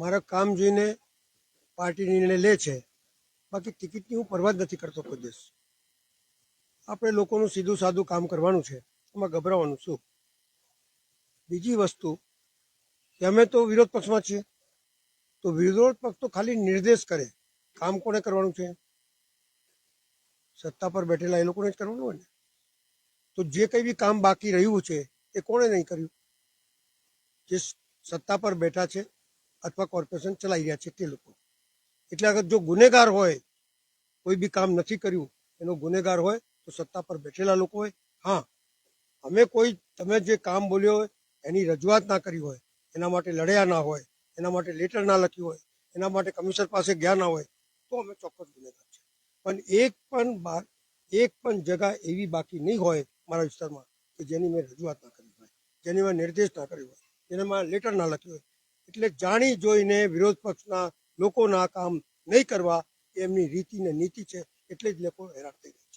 મારા કામ જોઈને પાર્ટી નિર્ણય લે છે, બાકી ટિકિટની હું પરવા જ નથી કરતો કોઈ દિવસ. આપણે લોકોનું સીધું સાદું કામ કરવાનું છે, એમાં ગભરાવાનું શું. બીજી વસ્તુ કે અમે તો વિરોધ પક્ષમાં છીએ, તો વિરોધ પક્ષ તો ખાલી નિર્દેશ કરે, કામ કોને કરવાનું છે? સત્તા પર બેઠેલા એ લોકોને જ કરવાનું હોય ને. તો જે કંઈ બી કામ બાકી રહ્યું છે એ કોણે નહીં કર્યું? જે સત્તા પર બેઠા છે અથવા કોર્પોરેશન ચલાવી રહ્યા છે તે લોકો. એટલે અગર જો ગુનેગાર હોય, કોઈ બી કામ નથી કર્યું એનો ગુનેગાર હોય તો સત્તા પર બેઠેલા લોકો હોય. હા, અમે કોઈ તમે જે કામ બોલ્યો હોય એની રજૂઆત ના કરી હોય, એના માટે લડ્યા ના હોય, એના માટે લેટર ના લખ્યું હોય, એના માટે કમિશનર પાસે ગયા ના હોય, તો અમે ચોક્કસ ગુનેગાર છે. પણ એક પણ જગા એવી બાકી નહીં હોય મારા વિસ્તારમાં કે જેની મેં રજૂઆત ના કરી હોય, જેની મેં નિર્દેશ ના કર્યો હોય, જેનામાં લેટર ના લખ્યું હોય. એટલે જાણી જોઈને વિરોધ પક્ષના લોકોના કામ નહીં કરવા એમની રીતિ ને નીતિ છે, એટલે જ લોકો હેરાન થઈ ગયા.